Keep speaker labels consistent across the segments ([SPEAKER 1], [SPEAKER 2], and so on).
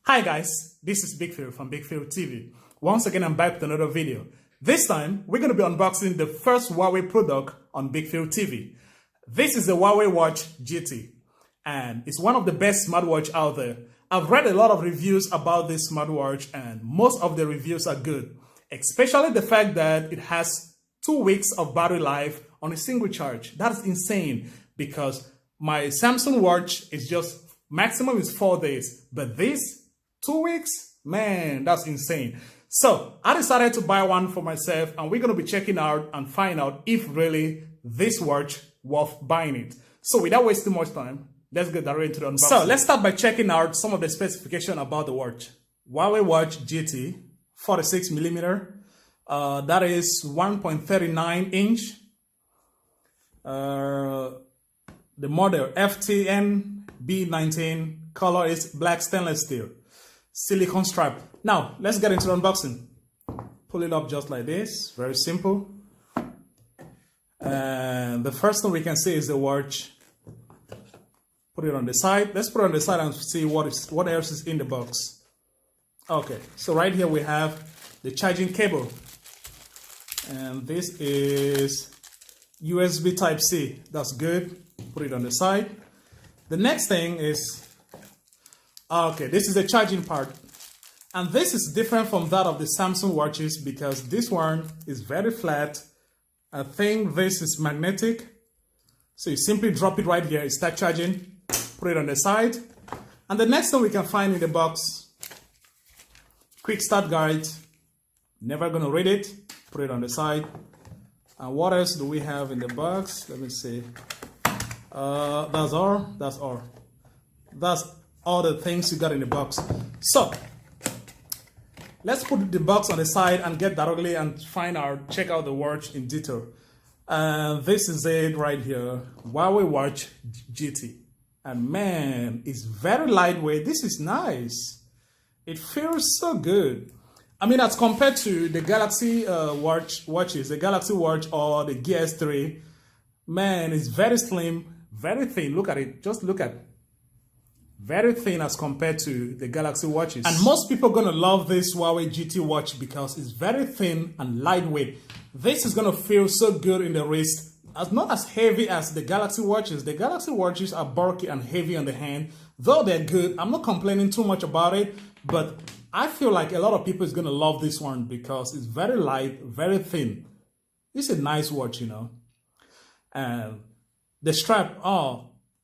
[SPEAKER 1] Hi guys, this is Big Phil from Big Phil TV. Once again, I'm back with another video. This time, we're going to be unboxing the first Huawei product on Big Phil TV. This is the Huawei Watch GT, and it's one of the best smartwatch out there. I've read a lot of reviews about this smartwatch, and most of the reviews are good, especially the fact that it has 2 weeks of battery life on a single charge. That's insane because my Samsung watch is just maximum is 4 days, but this 2 weeks, man, that's insane. So I decided to buy one for myself, and we're going to be checking out and find out if really this watch worth buying it. So without wasting much time, let's get directly into the unboxing. So let's start by checking out some of the specification about the watch. Huawei Watch GT, 46mm. That is 1.39 inch. The model FTN B19, color is black stainless steel. Silicone strap. Now, let's get into the unboxing. Pull it up just like this. Very simple. And the first thing we can see is the watch. Put it on the side. Let's put it on the side and see what else is in the box. Okay, so right here we have the charging cable. And this is USB Type-C. That's good. Put it on the side. The next thing is, okay, this is the charging part. And this is different from that of the Samsung watches because this one is very flat. I think this is magnetic. So you simply drop it right here, you start charging, put it on the side. And the next thing we can find in the box, quick start guide. Never gonna read it, put it on the side. And what else do we have in the box? Let me see. That's all. That's all the things you got in the box. So let's put the box on the side and get directly and check out the watch in detail. This is it right here, Huawei Watch GT. And man, it's very lightweight. This is nice. It feels so good. I mean, as compared to the Galaxy watches, the Galaxy Watch or the Gear S3, man, it's very slim, very thin. Look at it. Just look at it. Very thin as compared to the Galaxy watches. And most people are going to love this Huawei GT watch because it's very thin and lightweight. This is going to feel so good in the wrist. It's not as heavy as the Galaxy watches. The Galaxy watches are bulky and heavy on the hand. Though they're good, I'm not complaining too much about it. But I feel like a lot of people is going to love this one because it's very light, very thin. It's a nice watch, you know. And the strap,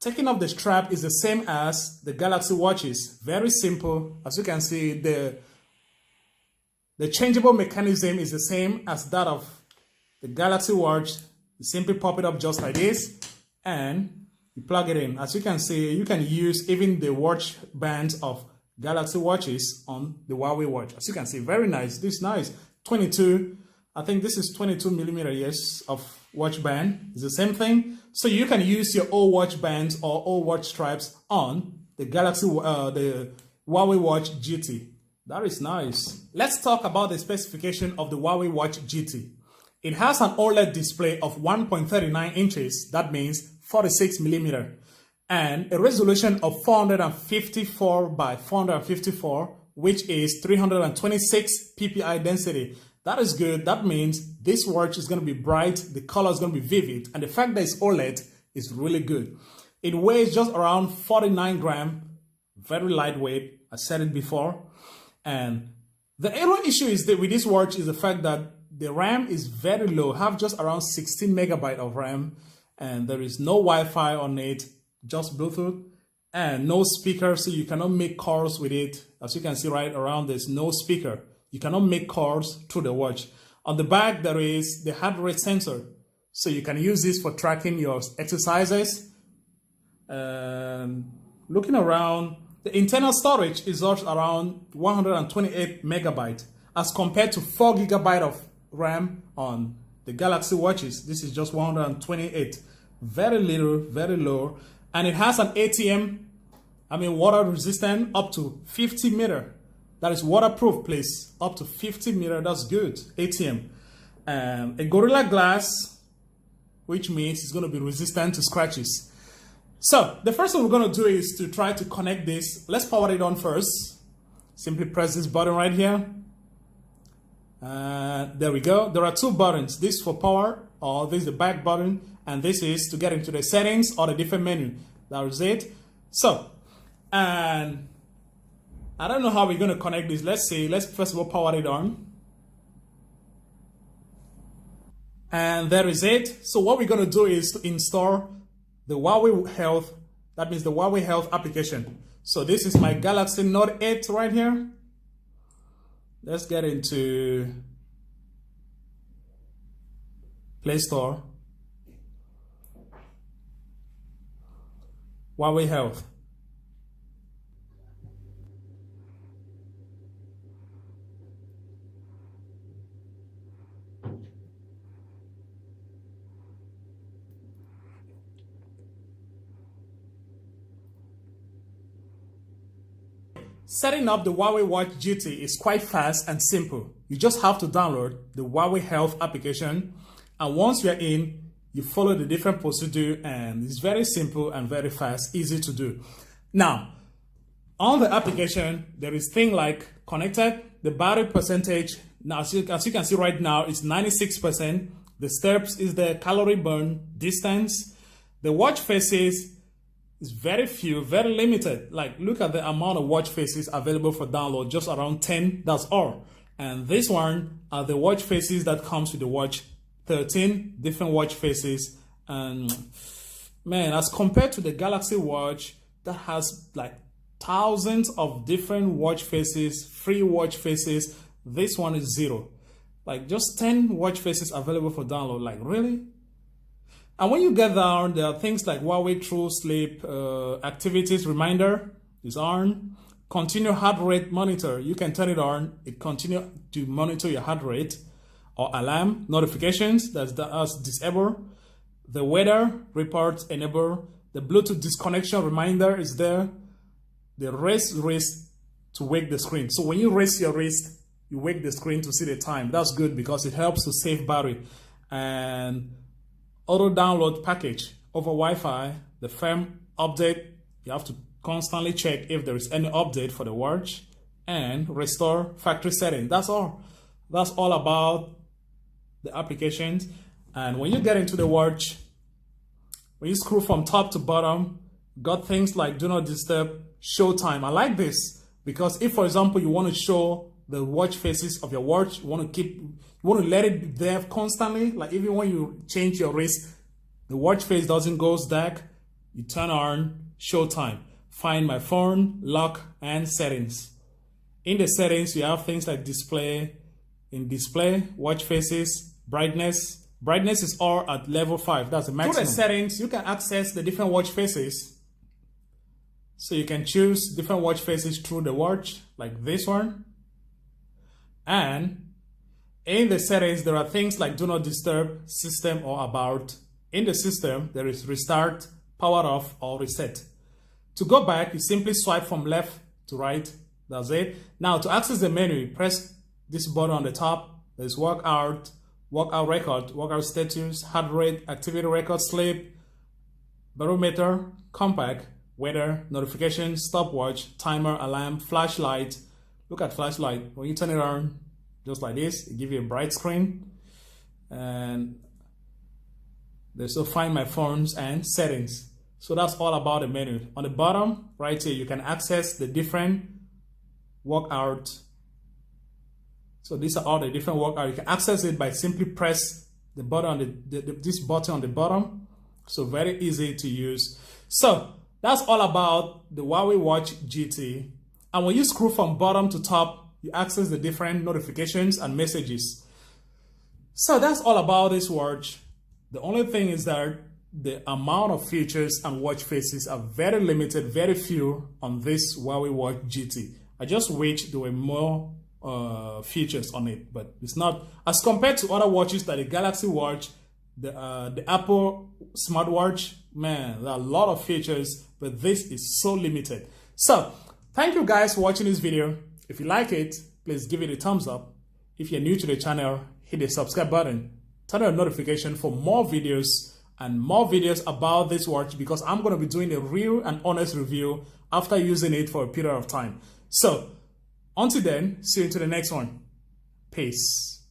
[SPEAKER 1] taking off the strap is the same as the Galaxy watches. Very simple. As you can see, the changeable mechanism is the same as that of the Galaxy watch. You simply pop it up just like this and you plug it in. As you can see, you can use even the watch bands of Galaxy watches on the Huawei watch. As you can see, very nice. This is nice. 22, I think this is 22mm, yes, of watch band. It's the same thing. So you can use your old watch bands or old watch stripes on the the Huawei Watch GT. That is nice. Let's talk about the specification of the Huawei Watch GT. It has an OLED display of 1.39 inches. That means 46mm. And a resolution of 454 by 454, which is 326 ppi density. That is good. That means this watch is going to be bright, the color is going to be vivid, and the fact that it's OLED is really good. It weighs just around 49 grams, very lightweight. I said it before. And the only issue is that with this watch is the fact that the RAM is very low, have just around 16 megabytes of RAM, and there is no Wi-Fi on it, just Bluetooth, and no speaker, so you cannot make calls with it. As you can see right around, there's no speaker. You cannot make calls through the watch. On the back, there is the heart rate sensor. So you can use this for tracking your exercises. Looking around, the internal storage is just around 128 megabytes as compared to 4 gigabytes of RAM on the Galaxy watches. This is just 128. Very little, very low. And it has an ATM, water resistant up to 50 meter. That is waterproof, please. Up to 50 meter, that's good. ATM. A Gorilla Glass, which means it's going to be resistant to scratches. So the first thing we're going to do is to try to connect this. Let's power it on first. Simply press this button right here. There we go. There are two buttons. This for power, or this is the back button, and this is to get into the settings or the different menu. That is it. So, and I don't know how we're going to connect this. Let's see. Let's first of all power it on. And there is it. So what we're going to do is to install the Huawei Health. That means the Huawei Health application. So this is my Galaxy Note 8 right here. Let's get into Play Store. Huawei Health. Setting up the Huawei Watch GT is quite fast and simple. You just have to download the Huawei Health application, and once you're in, you follow the different procedure, and it's very simple and very fast, easy to do. Now, on the application, there is thing like connected, the battery percentage. Now, as you can see right now, it's 96%. The steps is the calorie burn, distance. The watch faces is very few, very limited. Like, look at the amount of watch faces available for download, just around 10, that's all. And this one are the watch faces that comes with the watch, 13 different watch faces. And man, as compared to the Galaxy Watch that has like thousands of different watch faces, free watch faces, this one is 0. Like just 10 watch faces available for download, like really? And when you get down, there are things like Huawei True Sleep activities reminder is on. Continue heart rate monitor. You can turn it on. It continue to monitor your heart rate. Or alarm notifications. That's disable. The weather reports enable. The Bluetooth disconnection reminder is there. The raise wrist to wake the screen. So when you raise your wrist, you wake the screen to see the time. That's good because it helps to save battery. And auto download package over Wi-Fi, the firm update, you have to constantly check if there is any update for the watch, and restore factory setting. That's all. That's all about the applications. And when you get into the watch, when you scroll from top to bottom, got things like do not disturb, show time. I like this because if, for example, you want to show the watch faces of your watch, you want to let it be there constantly. Like even when you change your wrist, the watch face doesn't go dark. You turn on show time, find my phone, lock, and settings. In the settings, you have things like display. In display, watch faces, brightness. Brightness is all at level 5. That's the maximum. Through the settings, you can access the different watch faces. So you can choose different watch faces through the watch, like this one. And in the settings, there are things like do not disturb, system, or about. In the system, there is restart, power off, or reset. To go back, you simply swipe from left to right. That's it. Now, to access the menu, press this button on the top. There's workout record, workout status, heart rate, activity record, sleep, barometer, compact, weather, notification, stopwatch, timer, alarm, flashlight. Look at flashlight. When you turn it on, just like this, it gives you a bright screen. And there's also find my phones and settings. So that's all about the menu. On the bottom right here, you can access the different workout. So these are all the different workouts. You can access it by simply press the button on this button on the bottom. So very easy to use. So that's all about the Huawei Watch GT. And when you scroll from bottom to top, you access the different notifications and messages. So that's all about this watch. The only thing is that the amount of features and watch faces are very limited, very few on this Huawei Watch GT. I just wish there were more features on it, but it's not as compared to other watches like the Galaxy Watch, the Apple smartwatch. Man, there are a lot of features, but this is so limited. So thank you guys for watching this video. If you like it, please give it a thumbs up. If you're new to the channel, hit the subscribe button, turn on notification for more videos and more videos about this watch, because I'm going to be doing a real and honest review after using it for a period of time. So Until then, see you into the next one. Peace.